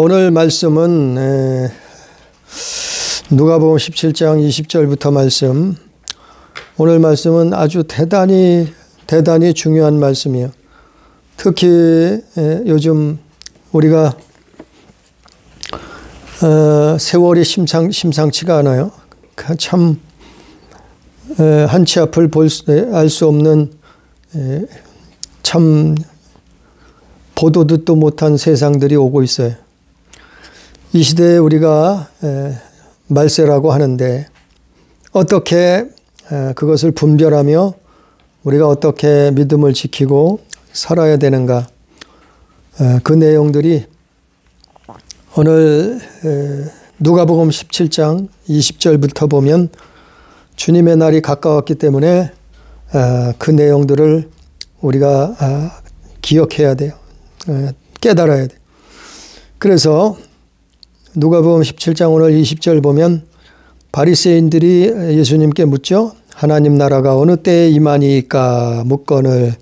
오늘 말씀은 누가복음 17장 20절부터 말씀. 오늘 말씀은 아주 대단히 중요한 말씀이에요. 특히 요즘 우리가 세월이 심상치가 않아요. 참 한치 앞을 알 수 없는 참 보도 듣도 못한 세상들이 오고 있어요. 이 시대에 우리가 말세라고 하는데 어떻게 그것을 분별하며 우리가 어떻게 믿음을 지키고 살아야 되는가, 그 내용들이 오늘 누가복음 17장 20절부터 보면 주님의 날이 가까웠기 때문에 그 내용들을 우리가 기억해야 돼요. 깨달아야 돼요. 그래서 누가복음 17장 오늘 20절 보면 바리새인들이 예수님께 묻죠. 하나님 나라가 어느 때에 임하니까 묻거늘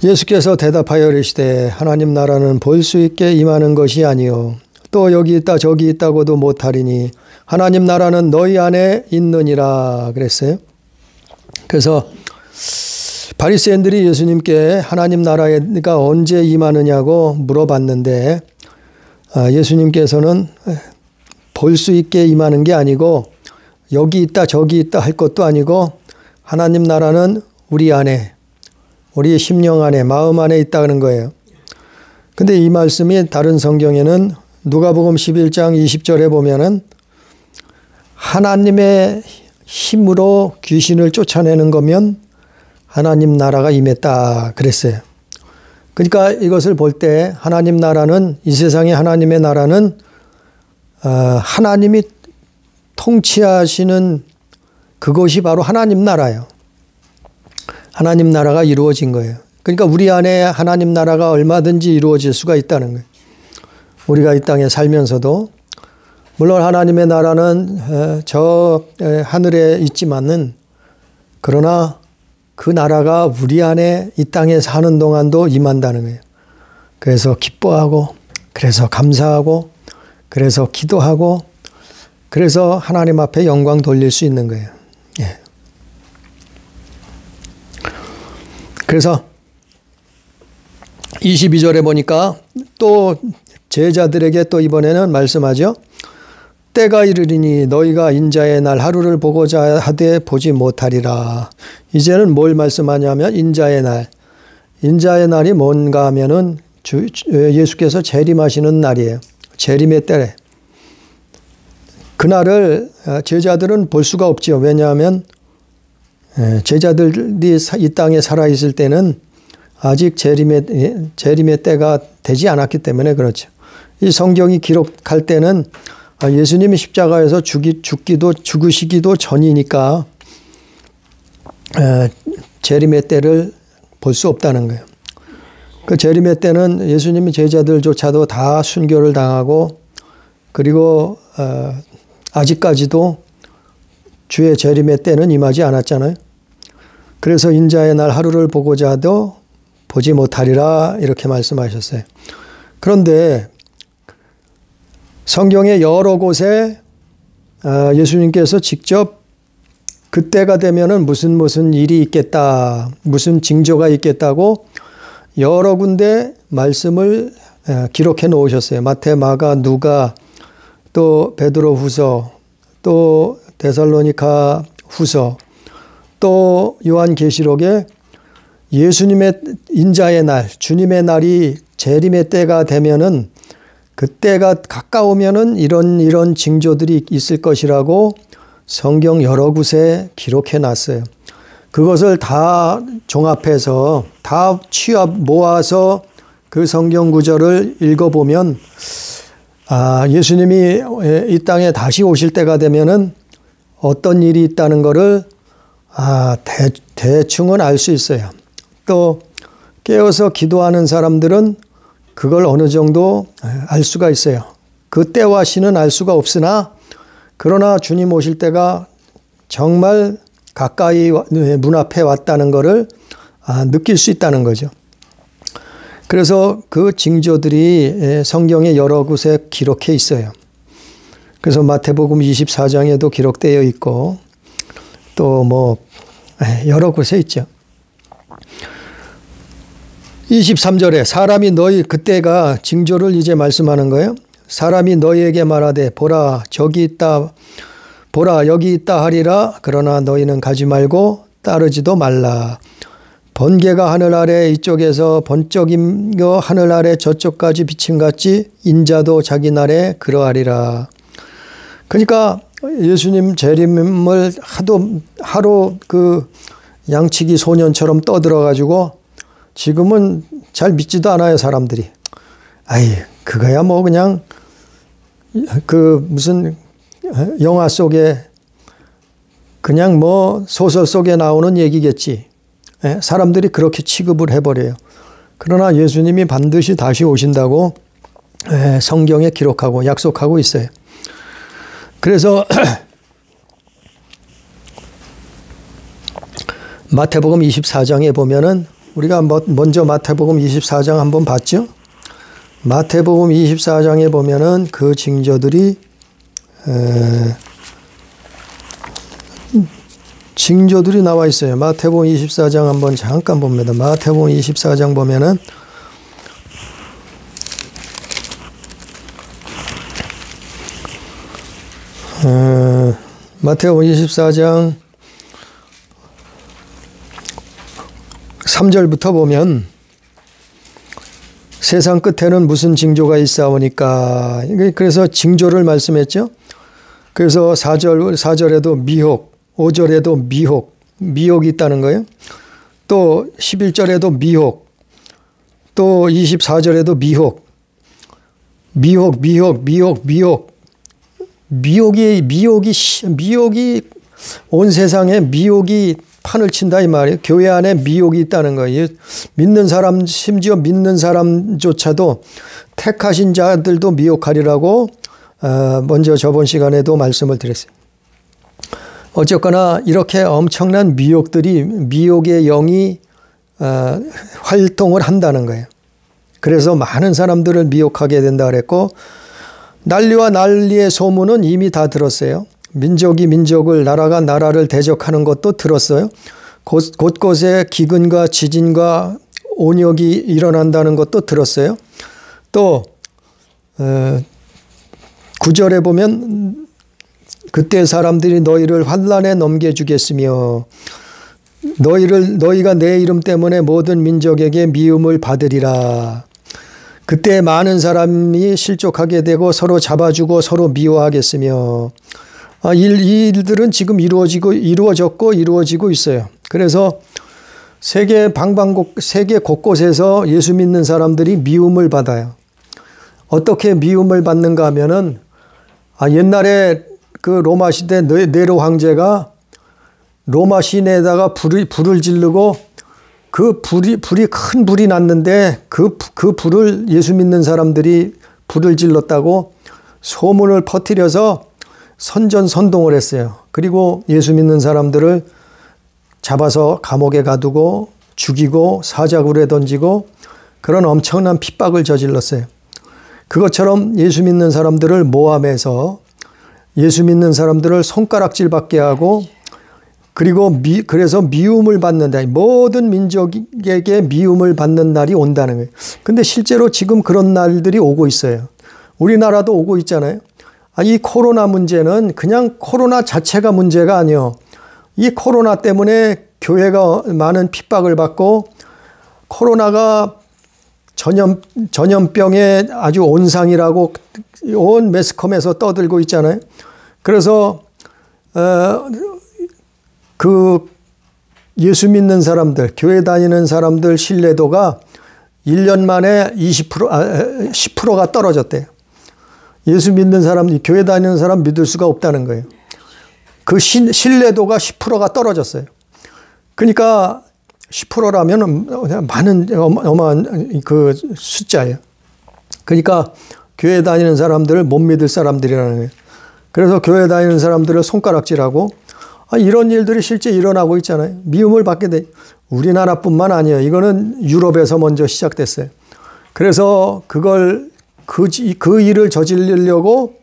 예수께서 대답하여 이르시되 하나님 나라는 볼 수 있게 임하는 것이 아니요 또 여기 있다 저기 있다고도 못하리니 하나님 나라는 너희 안에 있느니라 그랬어요. 그래서 바리새인들이 예수님께 하나님 나라가 언제 임하느냐고 물어봤는데 예수님께서는 볼 수 있게 임하는 게 아니고 여기 있다 저기 있다 할 것도 아니고 하나님 나라는 우리 안에, 우리의 심령 안에, 마음 안에 있다는 거예요. 근데 이 말씀이 다른 성경에는 누가복음 11장 20절에 보면은 하나님의 힘으로 귀신을 쫓아내는 거면 하나님 나라가 임했다 그랬어요. 그러니까 이것을 볼 때 하나님 나라는, 이 세상의 하나님의 나라는 하나님이 통치하시는 그것이 바로 하나님 나라예요. 하나님 나라가 이루어진 거예요. 그러니까 우리 안에 하나님 나라가 얼마든지 이루어질 수가 있다는 거예요. 우리가 이 땅에 살면서도 물론 하나님의 나라는 저 하늘에 있지만은 그러나 그 나라가 우리 안에 이 땅에 사는 동안도 임한다는 거예요. 그래서 기뻐하고, 그래서 감사하고, 그래서 기도하고, 그래서 하나님 앞에 영광 돌릴 수 있는 거예요. 예. 그래서 22절에 보니까 또 제자들에게 또 이번에는 말씀하죠. 때가 이르리니 너희가 인자의 날 하루를 보고자 하되 보지 못하리라. 이제는 뭘 말씀하냐면 인자의 날. 인자의 날이 뭔가 하면은 예수께서 재림하시는 날이에요. 재림의 때래. 그날을 제자들은 볼 수가 없죠. 왜냐하면 제자들이 이 땅에 살아있을 때는 아직 재림의 때가 되지 않았기 때문에 그렇죠. 이 성경이 기록할 때는 예수님이 십자가에서 죽으시기도 전이니까 재림의 때를 볼 수 없다는 거예요. 그 재림의 때는 예수님이 제자들조차도 다 순교를 당하고 그리고 아직까지도 주의 재림의 때는 임하지 않았잖아요. 그래서 인자의 날 하루를 보고자도 보지 못하리라 이렇게 말씀하셨어요. 그런데 성경의 여러 곳에 예수님께서 직접 그때가 되면은 무슨 일이 있겠다, 무슨 징조가 있겠다고 여러 군데 말씀을 기록해 놓으셨어요. 마태, 마가, 누가, 또 베드로 후서, 또 데살로니가 후서, 또 요한계시록에 예수님의 인자의 날, 주님의 날이 재림의 때가 되면은 그때가 가까우면은 이런 징조들이 있을 것이라고 성경 여러 곳에 기록해 놨어요. 그것을 다 종합해서 다 모아서 그 성경 구절을 읽어보면 예수님이 이 땅에 다시 오실 때가 되면은 어떤 일이 있다는 것을 대충은 알 수 있어요. 또 깨어서 기도하는 사람들은 그걸 어느 정도 알 수가 있어요. 그 때와 시는 알 수가 없으나 그러나 주님 오실 때가 정말 가까이 문 앞에 왔다는 것을 느낄 수 있다는 거죠. 그래서 그 징조들이 성경에 여러 곳에 기록해 있어요. 그래서 마태복음 24장에도 기록되어 있고 또 뭐 여러 곳에 있죠. 23절에 사람이 너희, 그때가 징조를 이제 말씀하는 거예요. 사람이 너희에게 말하되 보라 저기 있다, 보라 여기 있다 하리라. 그러나 너희는 가지 말고 따르지도 말라. 번개가 하늘 아래 이쪽에서 번쩍이며 하늘 아래 저쪽까지 비침같이 인자도 자기 날에 그러하리라. 그러니까 예수님 재림을 하루 그 양치기 소년처럼 떠들어가지고 지금은 잘 믿지도 않아요, 사람들이. 아이, 그거야 뭐 그냥 그 무슨 영화 속에 그냥 뭐 소설 속에 나오는 얘기겠지. 사람들이 그렇게 취급을 해버려요. 그러나 예수님이 반드시 다시 오신다고 성경에 기록하고 약속하고 있어요. 그래서 마태복음 24장에 보면은 우리가 먼저 마태복음 24장 한번 봤죠? 마태복음 24장에 보면은 그 징조들이 나와 있어요. 마태복음 24장 한번 잠깐 봅니다. 마태복음 24장 보면은 마태복음 24장 3절부터 보면 세상 끝에는 무슨 징조가 있사오니까, 그래서 징조를 말씀했죠. 그래서 4절에도 미혹, 5절에도 미혹이 있다는 거예요. 또 11절에도 미혹, 또 24절에도 미혹이 온 세상에 미혹이 판을 친다 이 말이에요. 교회 안에 미혹이 있다는 거예요. 믿는 사람, 심지어 믿는 사람조차도 택하신 자들도 미혹하리라고 먼저 저번 시간에도 말씀을 드렸어요. 어쨌거나 이렇게 엄청난 미혹의 영이 활동을 한다는 거예요. 그래서 많은 사람들을 미혹하게 된다 그랬고, 난리와 난리의 소문은 이미 다 들었어요. 민족이 민족을, 나라가 나라를 대적하는 것도 들었어요. 곳곳에 기근과 지진과 온역이 일어난다는 것도 들었어요. 또 9절에 보면 그때 사람들이 너희를 환난에 넘겨주겠으며 너희가 내 이름 때문에 모든 민족에게 미움을 받으리라. 그때 많은 사람이 실족하게 되고 서로 잡아주고 서로 미워하겠으며, 이 일들은 지금 이루어졌고 이루어지고 있어요. 그래서 세계 곳곳에서 예수 믿는 사람들이 미움을 받아요. 어떻게 미움을 받는가 하면은, 옛날에 그 로마 시대 네로 황제가 로마 시내에다가 불을 지르고 그 큰 불이 났는데 그 불을 예수 믿는 사람들이 불을 질렀다고 소문을 퍼뜨려서 선전선동을 했어요. 그리고 예수 믿는 사람들을 잡아서 감옥에 가두고 죽이고 사자굴에 던지고 그런 엄청난 핍박을 저질렀어요. 그것처럼 예수 믿는 사람들을 모함해서 예수 믿는 사람들을 손가락질 받게 하고, 그리고 그래서 미움을 받는다. 모든 민족에게 미움을 받는 날이 온다는 거예요. 근데 실제로 지금 그런 날들이 오고 있어요. 우리나라도 오고 있잖아요. 이 코로나 문제는 그냥 코로나 자체가 문제가 아니에요. 이 코로나 때문에 교회가 많은 핍박을 받고, 코로나가 전염병의 아주 온상이라고 온 매스컴에서 떠들고 있잖아요. 그래서 그 예수 믿는 사람들, 교회 다니는 사람들 신뢰도가 1년 만에 10%가 떨어졌대요. 예수 믿는 사람, 교회 다니는 사람 믿을 수가 없다는 거예요. 그 신뢰도가 10%가 떨어졌어요. 그러니까 10%라면 어마어마한 그 숫자예요. 그러니까 교회 다니는 사람들을 못 믿을 사람들이라는 거예요. 그래서 교회 다니는 사람들을 손가락질하고, 이런 일들이 실제 일어나고 있잖아요. 미움을 받게 돼. 우리나라뿐만 아니에요. 이거는 유럽에서 먼저 시작됐어요. 그래서 그 일을 저지르려고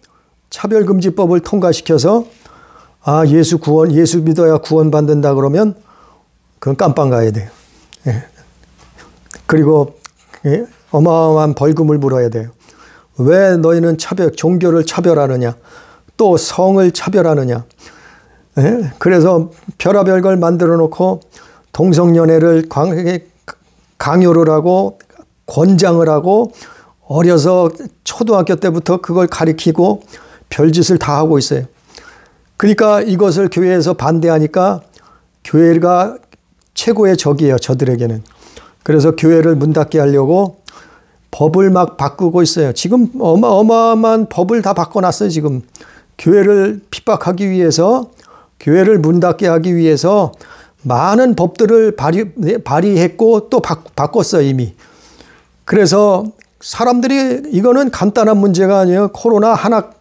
차별금지법을 통과시켜서 예수 믿어야 구원받는다 그러면 그건 깜빵 가야 돼요. 예. 그리고 어마어마한 벌금을 물어야 돼요. 왜 너희는 종교를 차별하느냐? 또 성을 차별하느냐? 예? 그래서 별의별 걸 만들어 놓고 동성연애를 강요를 하고 권장을 하고 어려서 초등학교 때부터 그걸 가리키고 별짓을 다 하고 있어요. 그러니까 이것을 교회에서 반대하니까 교회가 최고의 적이에요. 저들에게는. 그래서 교회를 문 닫게 하려고 법을 막 바꾸고 있어요. 지금 어마어마한 법을 다 바꿔놨어요. 지금 교회를 핍박하기 위해서, 교회를 문 닫게 하기 위해서 많은 법들을 발의했고 또 바꿨어요. 이미. 그래서 사람들이 이거는 간단한 문제가 아니에요. 코로나 하나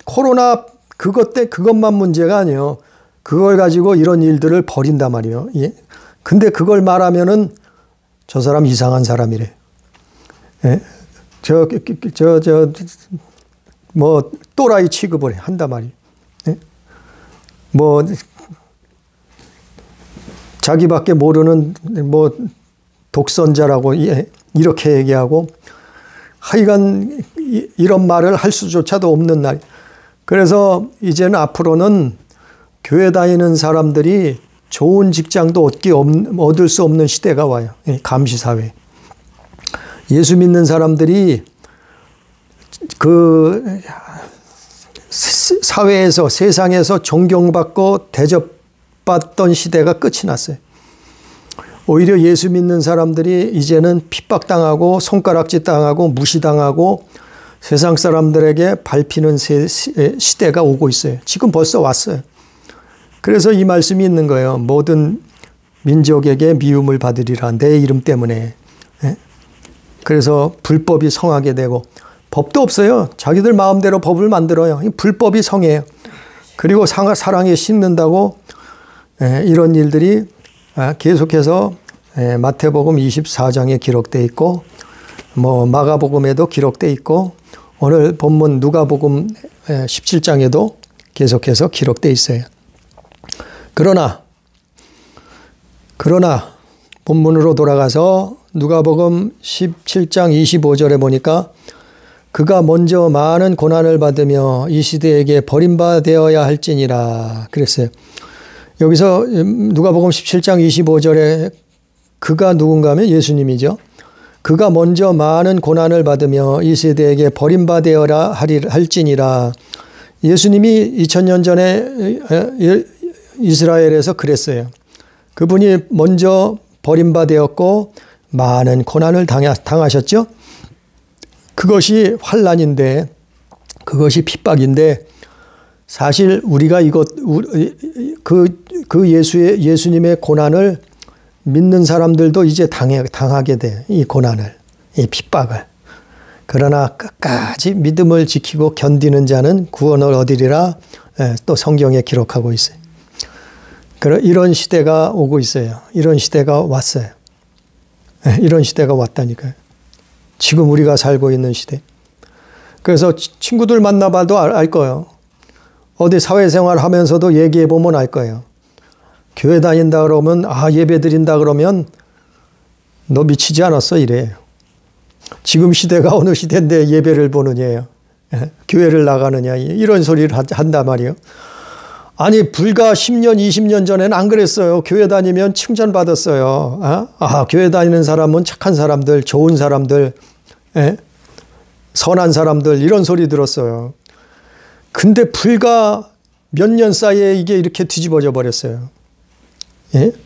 코로나 그것만 문제가 아니에요. 그걸 가지고 이런 일들을 벌인단 말이에요. 예? 근데 그걸 말하면은 저 사람 이상한 사람이래. 예? 또라이 취급을 한단 말이에요. 예? 자기밖에 모르는 독선자라고 이렇게 얘기하고 하여간 이런 말을 할 수조차도 없는 날. 그래서 이제는 앞으로는 교회 다니는 사람들이 좋은 직장도 얻을 수 없는 시대가 와요. 감시사회. 예수 믿는 사람들이 그 사회에서, 세상에서 존경받고 대접받던 시대가 끝이 났어요. 오히려 예수 믿는 사람들이 이제는 핍박당하고 손가락질 당하고 무시당하고 세상 사람들에게 밟히는 시대가 오고 있어요. 지금 벌써 왔어요. 그래서 이 말씀이 있는 거예요. 모든 민족에게 미움을 받으리라. 내 이름 때문에. 그래서 불법이 성하게 되고 법도 없어요. 자기들 마음대로 법을 만들어요. 불법이 성해요. 그리고 사랑에 씻는다고 이런 일들이 계속해서 마태복음 24장에 기록되어 있고 마가복음에도 기록되어 있고 오늘 본문 누가복음 17장에도 계속해서 기록되어 있어요. 그러나 본문으로 돌아가서 누가복음 17장 25절에 보니까 그가 먼저 많은 고난을 받으며 이 시대에게 버림받아야 할지니라 그랬어요. 여기서 누가복음 17장 25절에 그가 누군가 하면 예수님이죠. 그가 먼저 많은 고난을 받으며 이 세대에게 버림받아야 할지니라. 예수님이 2000년 전에 이스라엘에서 그랬어요. 그분이 먼저 버림받았고 많은 고난을 당하셨죠. 그것이 환난인데, 그것이 핍박인데, 사실 우리가 예수님의 고난을 믿는 사람들도 이제 당하게 돼. 이 고난을, 이 핍박을. 그러나 끝까지 믿음을 지키고 견디는 자는 구원을 얻으리라 또 성경에 기록하고 있어요. 이런 시대가 오고 있어요. 이런 시대가 왔어요. 이런 시대가 왔다니까요. 지금 우리가 살고 있는 시대. 그래서 친구들 만나봐도 알 거예요. 어디 사회생활 하면서도 얘기해보면 알 거예요. 교회 다닌다 그러면 예배 드린다 그러면 너 미치지 않았어 이래요. 지금 시대가 어느 시대인데 예배를 보느냐요. 교회를 나가느냐 이런 소리를 한단 말이에요. 아니 불과 10년 20년 전에는 안 그랬어요. 교회 다니면 칭찬받았어요. 교회 다니는 사람은 착한 사람들, 좋은 사람들, 선한 사람들 이런 소리 들었어요. 근데 불과 몇 년 사이에 이게 이렇게 뒤집어져 버렸어요.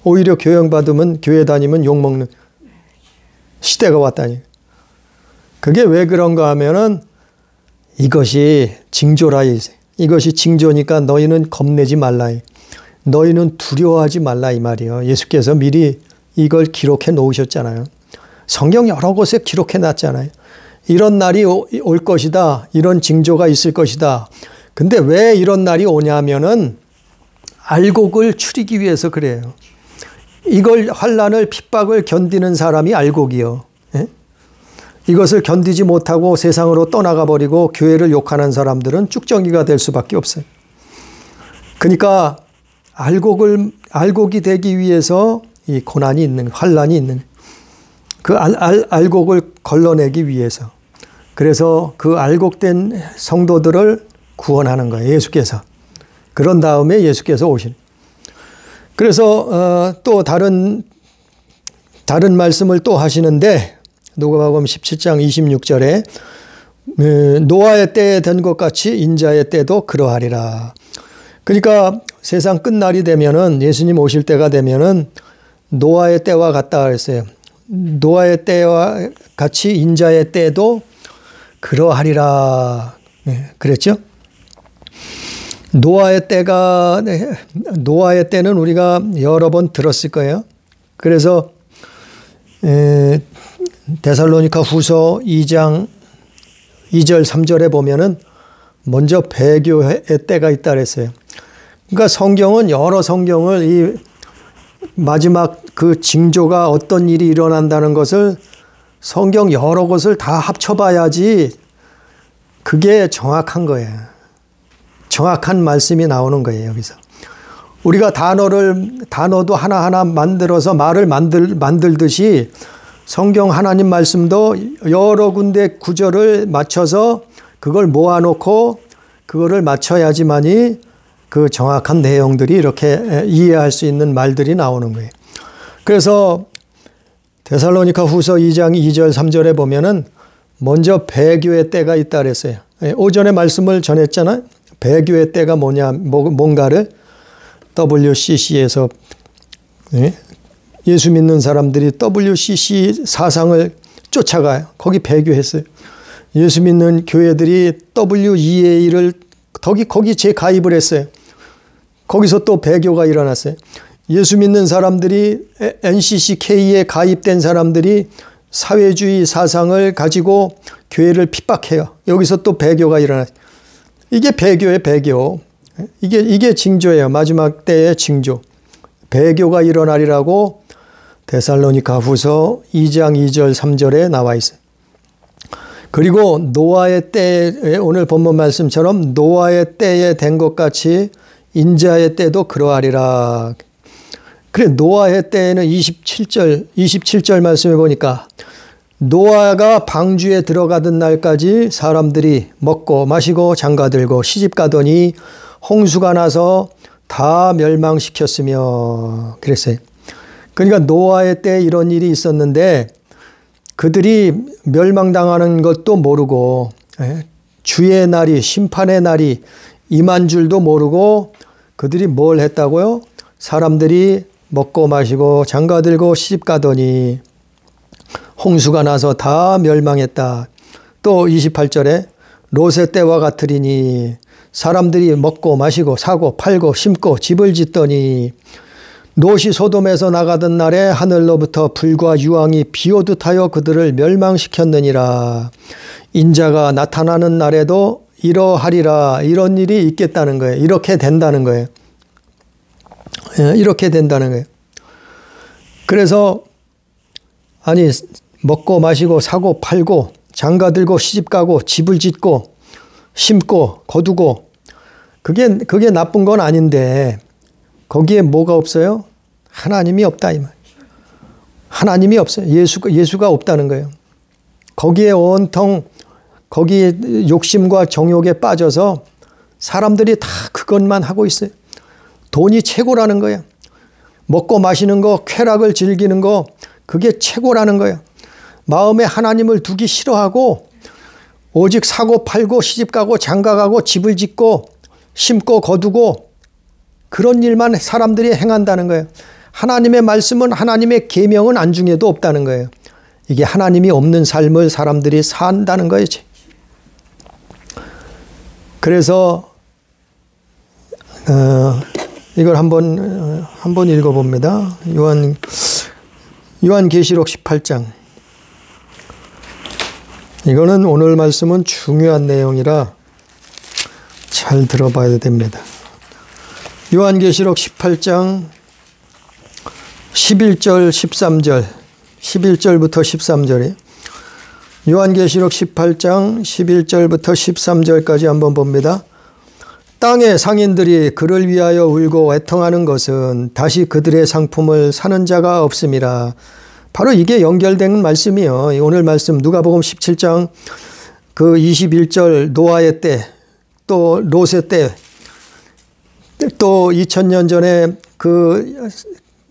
오히려 교양받으면 교회 다니면 욕먹는 시대가 왔다니. 그게 왜 그런가 하면은 이것이 징조라. 이것이 징조니까 너희는 겁내지 말라. 너희는 두려워하지 말라 이 말이에요. 예수께서 미리 이걸 기록해 놓으셨잖아요. 성경 여러 곳에 기록해 놨잖아요. 이런 날이 올 것이다. 이런 징조가 있을 것이다. 근데 왜 이런 날이 오냐면은 알곡을 추리기 위해서 그래요. 이걸 환난을 핍박을 견디는 사람이 알곡이요. 이것을 견디지 못하고 세상으로 떠나가 버리고 교회를 욕하는 사람들은 쭉정이가 될 수밖에 없어요. 그러니까 알곡이 되기 위해서 이 고난이 있는, 환난이 있는, 그 알곡을 걸러내기 위해서. 그래서 그 알곡된 성도들을 구원하는 거예요, 예수께서. 그런 다음에 예수께서 오신. 그래서 또 다른 말씀을 또 하시는데, 누가복음 17장 26절에 노아의 때에 된 것 같이 인자의 때도 그러하리라. 그러니까 세상 끝날이 되면은, 예수님 오실 때가 되면은 노아의 때와 같다 그랬어요. 노아의 때와 같이 인자의 때도 그러하리라. 네, 그랬죠? 노아의 때는 우리가 여러 번 들었을 거예요. 그래서 데살로니가 후서 2장 2절 3절에 보면은 먼저 배교의 때가 있다 그랬어요. 그러니까 성경은 여러 성경을 이 마지막 그 징조가 어떤 일이 일어난다는 것을 성경 여러 곳을 다 합쳐봐야지 그게 정확한 거예요. 정확한 말씀이 나오는 거예요, 여기서. 우리가 단어도 하나하나 만들어서 말을 만들듯이 성경 하나님 말씀도 여러 군데 구절을 맞춰서 그걸 모아놓고 그거를 맞춰야지만이 그 정확한 내용들이 이렇게 이해할 수 있는 말들이 나오는 거예요. 그래서 데살로니가 후서 2장 2절 3절에 보면은 먼저 배교의 때가 있다 그랬어요. 오전에 말씀을 전했잖아요. 배교의 때가 뭔가를 WCC에서 예수 믿는 사람들이 WCC 사상을 쫓아가요. 거기 배교했어요. 예수 믿는 교회들이 WEA를 거기 재가입을 했어요. 거기서 또 배교가 일어났어요. 예수 믿는 사람들이 NCCK에 가입된 사람들이 사회주의 사상을 가지고 교회를 핍박해요. 여기서 또 배교가 일어났어요. 이게 배교예요, 배교. 이게 징조예요. 마지막 때의 징조. 배교가 일어나리라고 데살로니가 후서 2장 2절 3절에 나와 있어요. 그리고 노아의 때에, 오늘 본문 말씀처럼 노아의 때에 된 것 같이 인자의 때도 그러하리라. 그래, 노아의 때에는 27절 말씀해 보니까 노아가 방주에 들어가던 날까지 사람들이 먹고 마시고 장가들고 시집가더니 홍수가 나서 다 멸망시켰으며 그랬어요. 그러니까 노아의 때 이런 일이 있었는데 그들이 멸망당하는 것도 모르고 주의 날이, 심판의 날이 임한 줄도 모르고 그들이 뭘 했다고요? 사람들이 먹고 마시고 장가들고 시집가더니 홍수가 나서 다 멸망했다. 또 28절에 롯의 때와 같으리니 사람들이 먹고 마시고 사고 팔고 심고 집을 짓더니 롯이 소돔에서 나가던 날에 하늘로부터 불과 유황이 비오듯 하여 그들을 멸망시켰느니라. 인자가 나타나는 날에도 이러하리라. 이런 일이 있겠다는 거예요. 이렇게 된다는 거예요. 이렇게 된다는 거예요. 그래서 아니 먹고 마시고 사고 팔고 장가들고 시집가고 집을 짓고 심고 거두고 그게 나쁜 건 아닌데 거기에 뭐가 없어요? 하나님이 없다 이 말. 하나님이 없어요. 예수가 없다는 거예요. 거기에 온통 거기에 욕심과 정욕에 빠져서 사람들이 다 그것만 하고 있어요. 돈이 최고라는 거예요. 먹고 마시는 거, 쾌락을 즐기는 거 그게 최고라는 거예요. 마음에 하나님을 두기 싫어하고 오직 사고 팔고 시집가고 장가가고 집을 짓고 심고 거두고 그런 일만 사람들이 행한다는 거예요. 하나님의 말씀은 하나님의 계명은 안중에도 없다는 거예요. 이게 하나님이 없는 삶을 사람들이 산다는 거예요. 그래서 이걸 한번 읽어봅니다. 요한계시록 18장. 이거는 오늘 말씀은 중요한 내용이라 잘 들어봐야 됩니다. 요한계시록 18장 11절 13절 11절부터 13절에 요한계시록 18장 11절부터 13절까지 한번 봅니다. 땅의 상인들이 그를 위하여 울고 애통하는 것은 다시 그들의 상품을 사는 자가 없음이라. 바로 이게 연결된 말씀이요. 오늘 말씀 누가복음 17장 그 21절 노아의 때, 또 롯의 때, 또 2000년 전에 그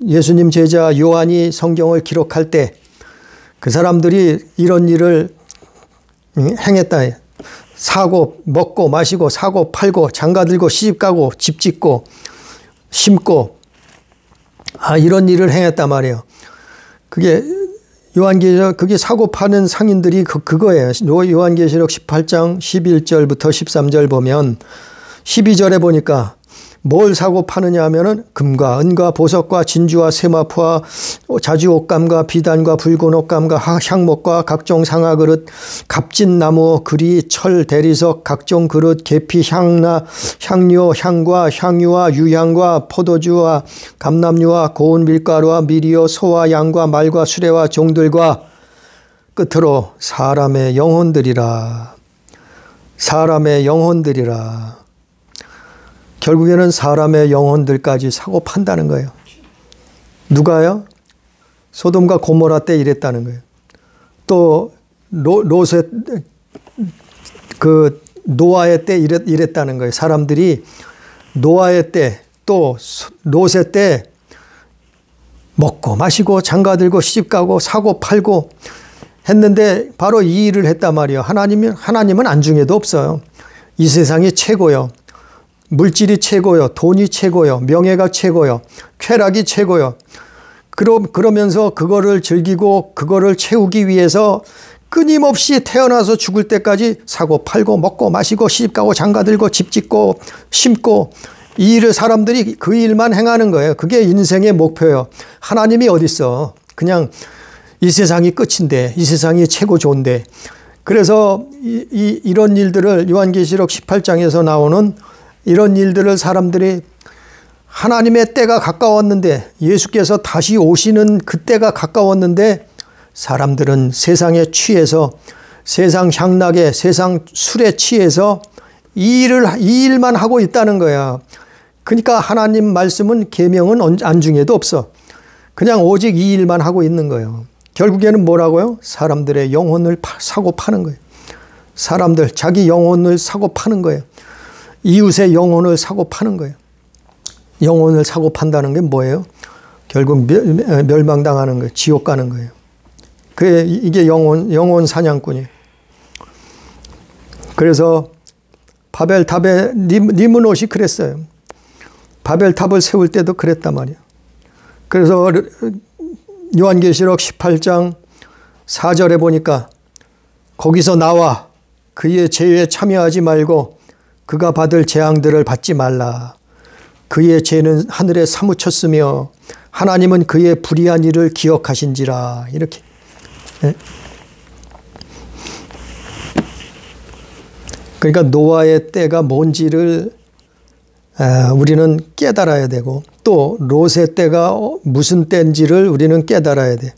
예수님 제자 요한이 성경을 기록할 때 그 사람들이 이런 일을 행했다. 사고 먹고 마시고 사고 팔고 장가 들고 시집 가고 집 짓고 심고 이런 일을 행했단 말이에요. 그게 요한계시록 그게 사고 파는 상인들이 그거예요. 요한계시록 18장 11절부터 13절 보면 12절에 보니까 뭘 사고 파느냐 하면은 금과 은과 보석과 진주와 세마포와 자주 옷감과 비단과 붉은 옷감과 향목과 각종 상아 그릇, 값진 나무, 그리, 철, 대리석, 각종 그릇, 계피, 향나, 향료, 향과 향유와 유향과 포도주와 감람유와 고운 밀가루와 미리오, 소와 양과 말과 수레와 종들과 끝으로 사람의 영혼들이라. 사람의 영혼들이라. 결국에는 사람의 영혼들까지 사고 판다는 거예요. 누가요? 소돔과 고모라 때 이랬다는 거예요. 또 롯의 그 노아의 때 이랬다는 거예요. 사람들이 노아의 때 또 롯의 때 먹고 마시고 장가 들고 시집 가고 사고 팔고 했는데 바로 이 일을 했단 말이에요. 하나님은 안중에도 없어요. 이 세상이 최고요. 물질이 최고요. 돈이 최고요. 명예가 최고요. 쾌락이 최고요. 그러면서 그거를 즐기고 그거를 채우기 위해서 끊임없이 태어나서 죽을 때까지 사고 팔고 먹고 마시고 시집가고 장가들고 집 짓고 심고 이 일을 사람들이 그 일만 행하는 거예요. 그게 인생의 목표예요. 하나님이 어딨어. 그냥 이 세상이 끝인데 이 세상이 최고 좋은데. 그래서 이런 일들을 요한계시록 18장에서 나오는 이런 일들을 사람들이 하나님의 때가 가까웠는데 예수께서 다시 오시는 그때가 가까웠는데 사람들은 세상에 취해서 세상 향락에 세상 술에 취해서 이 일만 하고 있다는 거야. 그러니까 하나님 말씀은 계명은 안중에도 없어. 그냥 오직 이 일만 하고 있는 거예요. 결국에는 뭐라고요? 사람들의 영혼을 사고 파는 거예요. 사람들 자기 영혼을 사고 파는 거예요. 이웃의 영혼을 사고 파는 거예요. 영혼을 사고 판다는 게 뭐예요? 결국 멸망당하는 거예요. 지옥 가는 거예요. 이게 영혼 사냥꾼이에요. 그래서 바벨탑에 니므롯이 그랬어요. 바벨탑을 세울 때도 그랬단 말이에요. 그래서 요한계시록 18장 4절에 보니까 거기서 나와 그의 죄에 참여하지 말고 그가 받을 재앙들을 받지 말라. 그의 죄는 하늘에 사무쳤으며 하나님은 그의 불의한 일을 기억하신지라. 이렇게. 네? 그러니까 노아의 때가 뭔지를 우리는 깨달아야 되고 또 롯의 때가 무슨 때인지를 우리는 깨달아야 돼.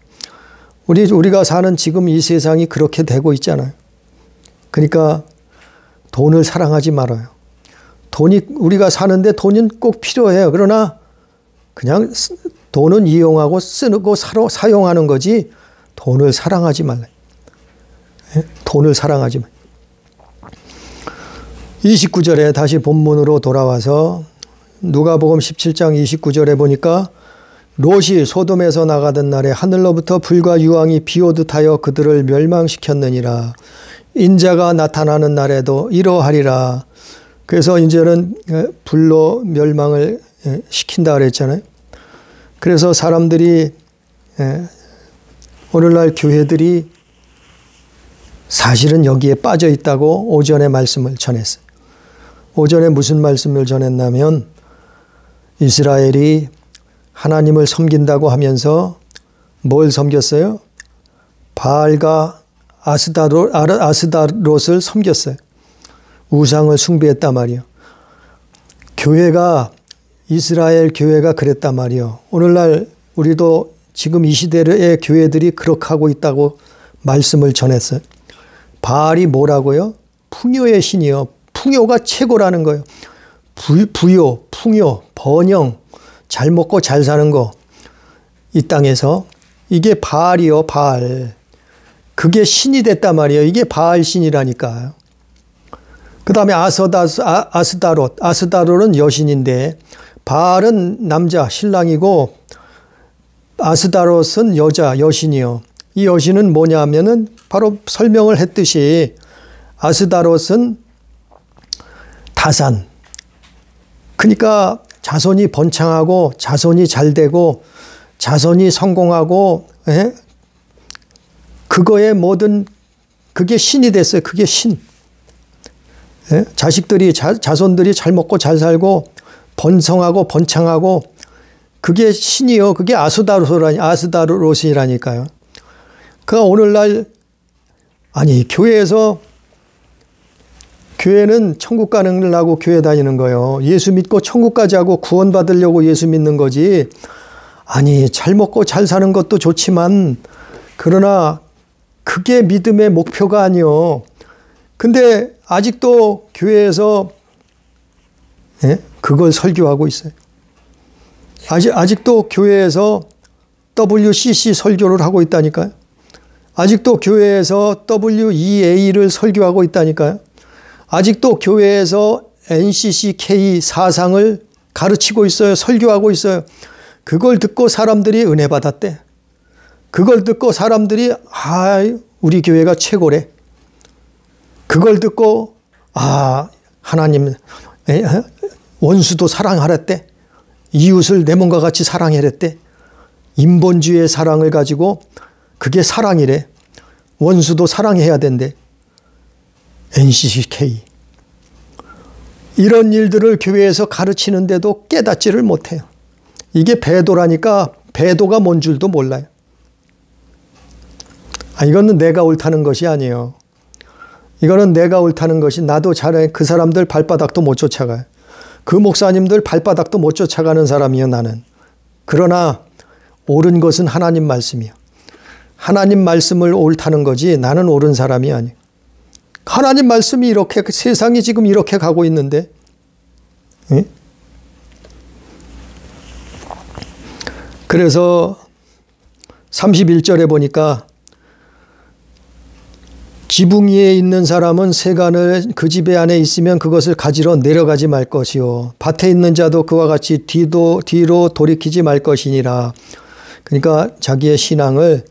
우리가 사는 지금 이 세상이 그렇게 되고 있잖아요. 그러니까 돈을 사랑하지 말아요. 우리가 사는데 돈은 꼭 필요해요. 그러나 그냥 돈은 이용하고 쓰고 사용하는 거지 돈을 사랑하지 말아요. 돈을 사랑하지 말아요. 29절에 다시 본문으로 돌아와서 누가복음 17장 29절에 보니까 롯이 소돔에서 나가던 날에 하늘로부터 불과 유황이 비오듯 하여 그들을 멸망시켰느니라. 인자가 나타나는 날에도 이러하리라. 그래서 이제는 불로 멸망을 시킨다 그랬잖아요. 그래서 사람들이 오늘날 교회들이 사실은 여기에 빠져 있다고 오전에 말씀을 전했어요. 오전에 무슨 말씀을 전했냐면 이스라엘이 하나님을 섬긴다고 하면서 뭘 섬겼어요? 바알과 아스다롯을 섬겼어요. 우상을 숭배했단 말이에요. 교회가 이스라엘 교회가 그랬단 말이에요. 오늘날 우리도 지금 이 시대의 교회들이 그렇게 하고 있다고 말씀을 전했어요. 바알이 뭐라고요? 풍요의 신이요. 풍요가 최고라는 거예요. 부요, 풍요, 번영, 잘 먹고 잘 사는 거. 이 땅에서. 이게 바알이요, 바알. 그게 신이 됐단 말이에요. 이게 바알 신이라니까요. 그 다음에 아스다롯. 아스다롯은 여신인데 바알은 남자, 신랑이고 아스다롯은 여자, 여신이요. 이 여신은 뭐냐면은 바로 설명을 했듯이 아스다롯은 다산. 그러니까 자손이 번창하고 자손이 잘 되고 자손이 성공하고 그거에 모든 그게 신이 됐어요. 그게 신. 자식들이 자손들이 잘 먹고 잘 살고 번성하고 번창하고 그게 신이요. 그게 아스다롯이라니까요. 그러니까 오늘날 아니 교회는 천국 가느라고 교회 다니는 거예요. 예수 믿고 천국까지 하고 구원받으려고 예수 믿는 거지. 아니 잘 먹고 잘 사는 것도 좋지만 그러나 그게 믿음의 목표가 아니요. 근데 아직도 교회에서 그걸 설교하고 있어요. 아직도 교회에서 WCC 설교를 하고 있다니까요. 아직도 교회에서 WEA를 설교하고 있다니까요. 아직도 교회에서 NCCK 사상을 가르치고 있어요. 설교하고 있어요. 그걸 듣고 사람들이 은혜 받았대. 그걸 듣고 사람들이 우리 교회가 최고래. 그걸 듣고 하나님 원수도 사랑하랬대. 이웃을 내 몸과 같이 사랑하랬대. 인본주의의 사랑을 가지고 그게 사랑이래. 원수도 사랑해야 된대. NCCK. 이런 일들을 교회에서 가르치는데도 깨닫지를 못해요. 이게 배도라니까 배도가 뭔 줄도 몰라요. 이거는 내가 옳다는 것이 아니에요. 이거는 내가 옳다는 것이 나도 잘해. 그 사람들 발바닥도 못 쫓아가요. 그 목사님들 발바닥도 못 쫓아가는 사람이에요, 나는. 그러나 옳은 것은 하나님 말씀이에요. 하나님 말씀을 옳다는 거지 나는 옳은 사람이 아니에요. 하나님 말씀이 이렇게 세상이 지금 이렇게 가고 있는데 그래서 31절에 보니까 지붕 위에 있는 사람은 세간을 그 집에 안에 있으면 그것을 가지러 내려가지 말 것이요. 밭에 있는 자도 그와 같이 뒤로 돌이키지 말 것이니라. 그러니까 자기의 신앙을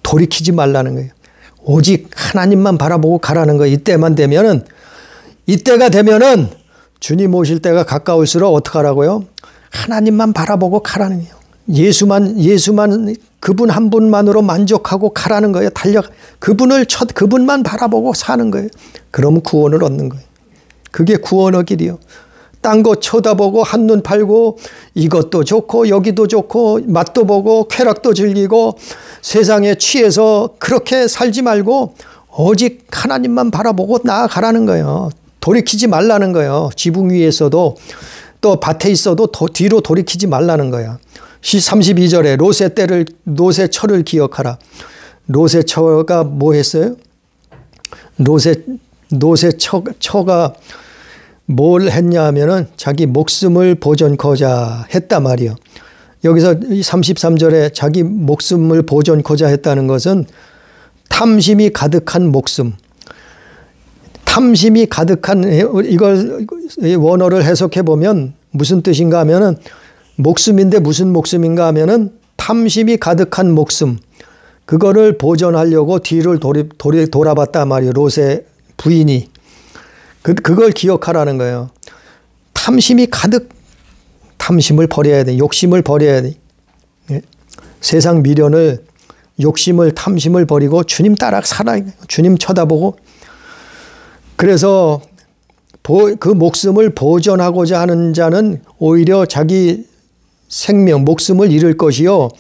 돌이키지 말라는 거예요. 오직 하나님만 바라보고 가라는 거예요. 이때가 되면은 주님 오실 때가 가까울수록 어떻게 하라고요? 하나님만 바라보고 가라는 거예요. 예수만 그분 한 분만으로 만족하고 가라는 거예요. 그분만 바라보고 사는 거예요. 그러면 구원을 얻는 거예요. 그게 구원의 길이요. 딴 거 쳐다보고 한눈 팔고 이것도 좋고 여기도 좋고 맛도 보고 쾌락도 즐기고 세상에 취해서 그렇게 살지 말고 오직 하나님만 바라보고 나아가라는 거예요. 돌이키지 말라는 거예요. 지붕 위에 있어도 또 밭에 있어도 뒤로 돌이키지 말라는 거야. 32절에 롯의 처를 기억하라. 롯의 처가 뭐 했어요? 롯의 처가 뭘 했냐 하면은 자기 목숨을 보존코자 했단 말이에요. 여기서 33절에 자기 목숨을 보존코자 했다는 것은 탐심이 가득한 목숨. 탐심이 가득한, 이걸 원어를 해석해 보면 무슨 뜻인가 하면은 목숨인데 무슨 목숨인가 하면은 탐심이 가득한 목숨. 그거를 보존하려고 뒤를 돌아봤단 말이에요. 롯의 부인이. 그걸 기억하라는 거예요. 탐심이 가득, 탐심을 버려야 돼. 욕심을 버려야 돼. 세상 미련을, 욕심을, 탐심을 버리고 주님 따라 살아야 돼. 주님 쳐다보고. 그래서 그 목숨을 보존하고자 하는 자는 오히려 자기 생명, 목숨을 잃을 것이요.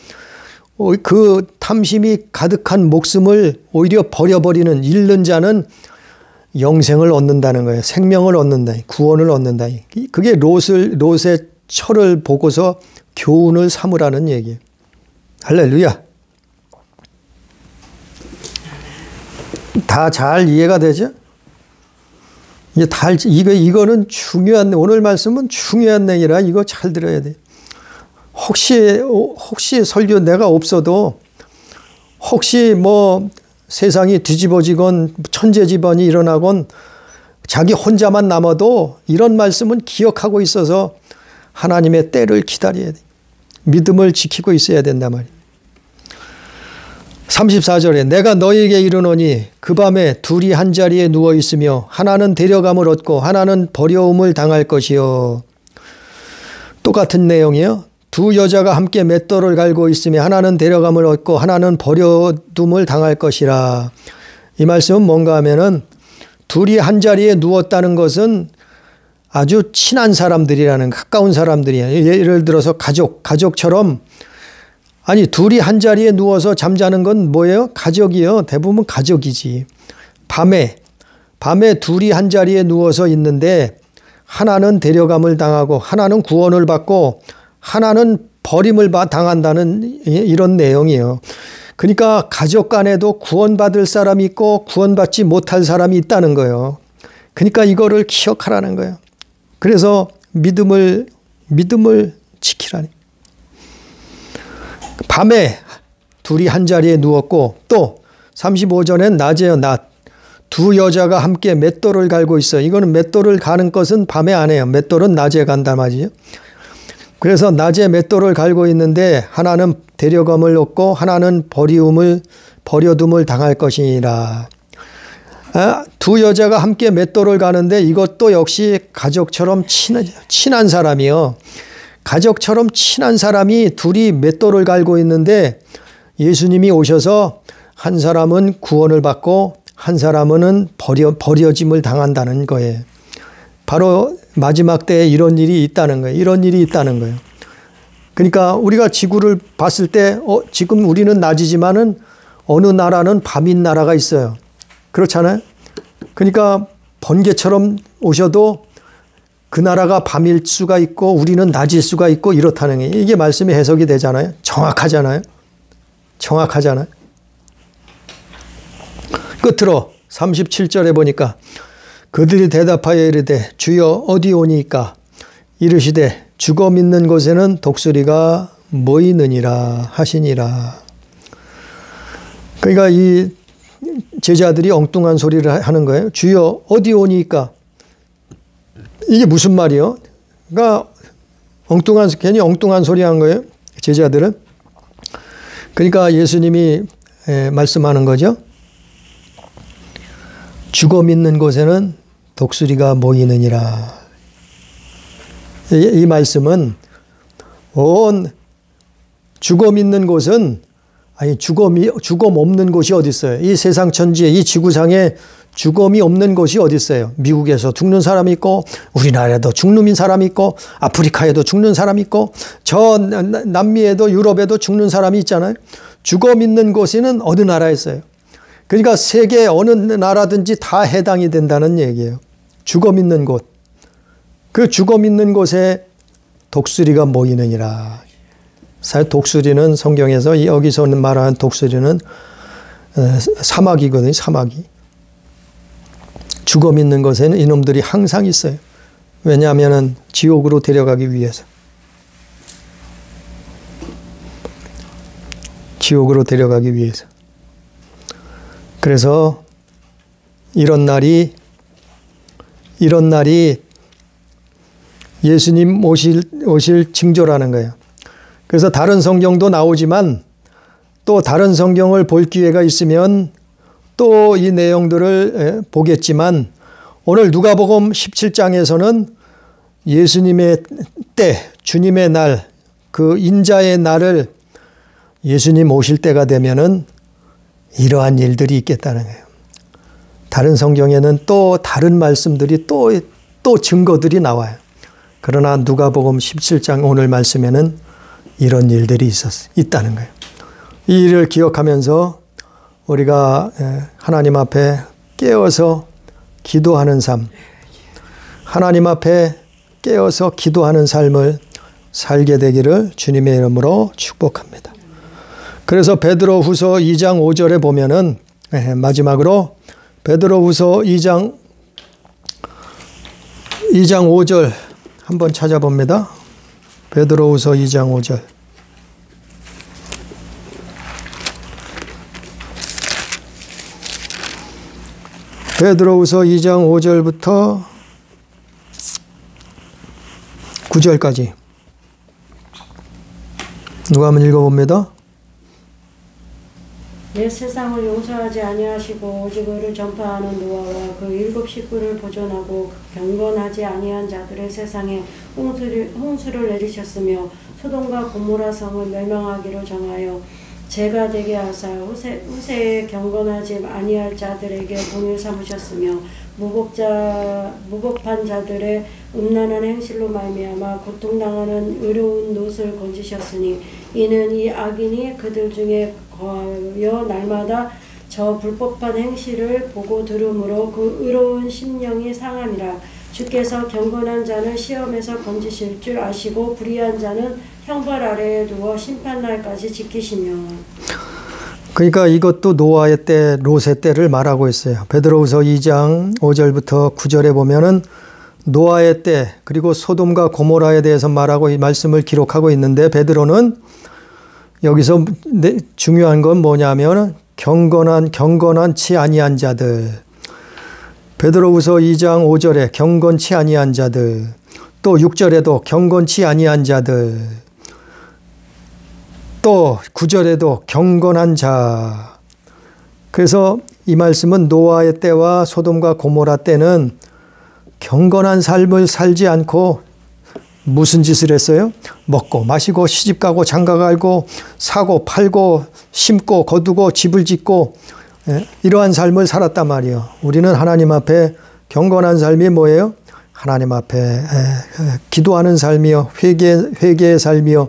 그 탐심이 가득한 목숨을 오히려 버려버리는, 잃는 자는 영생을 얻는다는 거예요. 생명을 얻는다. 구원을 얻는다. 그게 롯의 처를 보고서 교훈을 삼으라는 얘기예요. 할렐루야. 다 잘 이해가 되죠? 이거는 중요한, 오늘 말씀은 중요한 내용이라 이거 잘 들어야 돼. 혹시 설교 내가 없어도, 혹시 뭐 세상이 뒤집어지건 천재지변이 일어나건 자기 혼자만 남아도 이런 말씀은 기억하고 있어서 하나님의 때를 기다려야 돼. 믿음을 지키고 있어야 된단 말이야. 34절에 내가 너희에게 이르노니 그 밤에 둘이 한 자리에 누워 있으며 하나는 데려감을 얻고 하나는 버려움을 당할 것이요. 똑같은 내용이요. 두 여자가 함께 맷돌을 갈고 있으며 하나는 데려감을 얻고 하나는 버려둠을 당할 것이라. 이 말씀은 뭔가 하면은 둘이 한 자리에 누웠다는 것은 아주 친한 사람들이라는, 가까운 사람들이에요. 예를 들어서 가족처럼, 아니 둘이 한 자리에 누워서 잠자는 건 뭐예요? 가족이요. 대부분 가족이지. 밤에 둘이 한 자리에 누워서 있는데 하나는 데려감을 당하고 하나는 구원을 받고 하나는 버림을 당한다는 이런 내용이에요. 그러니까 가족 간에도 구원받을 사람이 있고 구원받지 못할 사람이 있다는 거예요. 그러니까 이거를 기억하라는 거예요. 그래서 믿음을 지키라니. 밤에 둘이 한 자리에 누웠고 또 35절엔 낮에요. 낮. 두 여자가 함께 맷돌을 갈고 있어. 이거는 맷돌을 가는 것은 밤에 안 해요. 맷돌은 낮에 간단 말이죠. 그래서 낮에 맷돌을 갈고 있는데 하나는 데려감을 얻고 하나는 버려둠을 당할 것이니라. 두 여자가 함께 맷돌을 가는데 이것도 역시 가족처럼 친한 사람이요. 가족처럼 친한 사람이 둘이 맷돌을 갈고 있는데 예수님이 오셔서 한 사람은 구원을 받고 한 사람은 버려짐을 당한다는 거예요. 바로 마지막 때에 이런 일이 있다는 거예요. 이런 일이 있다는 거예요. 그러니까 우리가 지구를 봤을 때 지금 우리는 낮이지만은 어느 나라는 밤인 나라가 있어요. 그렇잖아요. 그러니까 번개처럼 오셔도 그 나라가 밤일 수가 있고 우리는 낮일 수가 있고 이렇다는 게 이게 말씀이 해석이 되잖아요. 정확하잖아요. 끝으로 37절에 보니까 그들이 대답하여 이르되 주여 어디 오니까 이르시되 죽어 믿는 곳에는 독수리가 모이느니라 하시니라. 그러니까 이 제자들이 엉뚱한 소리를 하는 거예요. 주여 어디 오니까. 이게 무슨 말이요? 그러니까 괜히 엉뚱한 소리 한 거예요. 제자들은. 그러니까 예수님이 말씀하는 거죠. 죽어 믿는 곳에는 독수리가 모이느니라. 이 말씀은 죽어 믿는 곳은 죽음 없는 곳이 어디 있어요? 이 세상 천지에 이 지구상에 죽음이 없는 곳이 어디 있어요? 미국에서 죽는 사람이 있고 우리나라에도 죽는 사람이 있고 아프리카에도 죽는 사람이 있고 저 남미에도 유럽에도 죽는 사람이 있잖아요. 죽어 믿는 곳에는 어느 나라에 있어요? 그러니까 세계 어느 나라든지 다 해당이 된다는 얘기예요. 죽어 믿는 곳. 그 죽어 믿는 곳에 독수리가 모이느니라. 사실 독수리는 성경에서 여기서 말하는 독수리는 사마귀거든요. 사마귀. 죽어 믿는 곳에는 이놈들이 항상 있어요. 왜냐하면 지옥으로 데려가기 위해서. 지옥으로 데려가기 위해서. 그래서 이런 날이 예수님 오실 징조라는 거예요. 그래서 다른 성경도 나오지만 또 다른 성경을 볼 기회가 있으면 또 이 내용들을 보겠지만 오늘 누가복음 17장에서는 예수님의 때, 주님의 날, 그 인자의 날을 예수님 오실 때가 되면은 이러한 일들이 있겠다는 거예요. 다른 성경에는 또 다른 말씀들이 또 증거들이 나와요. 그러나 누가복음 17장 오늘 말씀에는 이런 일들이 있다는 거예요. 이 일을 기억하면서 우리가 하나님 앞에 깨어서 기도하는 삶, 하나님 앞에 깨어서 기도하는 삶을 살게 되기를 주님의 이름으로 축복합니다. 그래서 베드로후서 2장 5절에 보면은 마지막으로 베드로후서 2장 5절 한번 찾아봅니다. 베드로후서 2장 5절. 베드로후서 2장 5절부터 9절까지 누가 한번 읽어봅니다. 옛 세상을 용서하지 아니하시고 오직 의를 전파하는 노아와 그 7 식구를 보존하고 경건하지 아니한 자들의 세상에 홍수를 내리셨으며 소돔과 고모라 성을 멸망하기로 정하여 재가 되게 하사 후세에 경건하지 아니할 자들에게 본을 삼으셨으며 무법한 자들의 음란한 행실로 말미암아 고통당하는 의로운 놋을 건지셨으니 이는 이 악인이 그들 중에 거하여 날마다 저 불법한 행실을 보고 들음으로 그 의로운 심령이 상함이라. 주께서 경건한 자는 시험에서 건지실 줄 아시고 불의한 자는 형벌 아래에 두어 심판날까지 지키시며. 그러니까 이것도 노아의 때, 롯의 때를 말하고 있어요. 베드로후서 2장 5절부터 9절에 보면은 노아의 때 그리고 소돔과 고모라에 대해서 말하고 이 말씀을 기록하고 있는데 베드로는 여기서 중요한 건 뭐냐면 경건치 아니한 자들. 베드로후서 2장 5절에 경건치 아니한 자들, 또 6절에도 경건치 아니한 자들, 또 9절에도 경건한 자. 그래서 이 말씀은 노아의 때와 소돔과 고모라 때는 경건한 삶을 살지 않고 무슨 짓을 했어요? 먹고 마시고 시집가고 장가가고 사고 팔고 심고 거두고 집을 짓고 이러한 삶을 살았단 말이에요. 우리는 하나님 앞에 경건한 삶이 뭐예요? 하나님 앞에 기도하는 삶이요, 회개의 삶이요,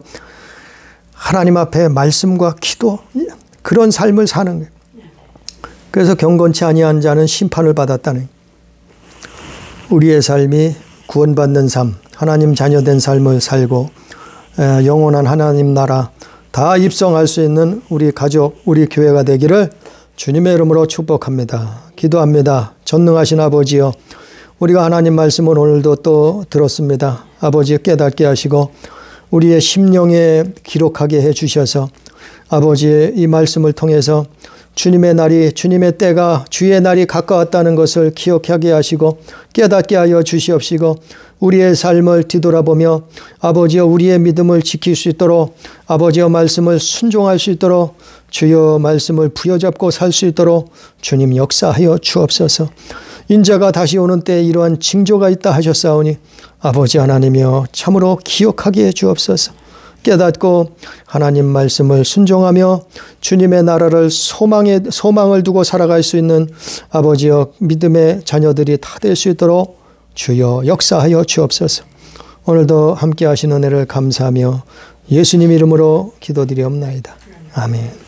하나님 앞에 말씀과 기도, 그런 삶을 사는 거예요. 그래서 경건치 아니한 자는 심판을 받았다는 거예요. 우리의 삶이 구원받는 삶, 하나님 자녀된 삶을 살고 영원한 하나님 나라 다 입성할 수 있는 우리 가족, 우리 교회가 되기를 주님의 이름으로 축복합니다. 기도합니다. 전능하신 아버지여, 우리가 하나님 말씀을 오늘도 또 들었습니다. 아버지 깨닫게 하시고 우리의 심령에 기록하게 해주셔서 아버지의 이 말씀을 통해서 주님의 날이, 주님의 때가, 주의 날이 가까웠다는 것을 기억하게 하시고 깨닫게 하여 주시옵시고 우리의 삶을 뒤돌아보며 아버지여 우리의 믿음을 지킬 수 있도록, 아버지여 말씀을 순종할 수 있도록, 주여 말씀을 부여잡고 살 수 있도록 주님 역사하여 주옵소서. 인자가 다시 오는 때에 이러한 징조가 있다 하셨사오니 아버지 하나님이여 참으로 기억하게 해 주옵소서. 깨닫고 하나님 말씀을 순종하며 주님의 나라를 소망을 두고 살아갈 수 있는 아버지여 믿음의 자녀들이 다 될 수 있도록 주여 역사하여 주옵소서. 오늘도 함께 하신 은혜를 감사하며 예수님 이름으로 기도드리옵나이다. 아멘.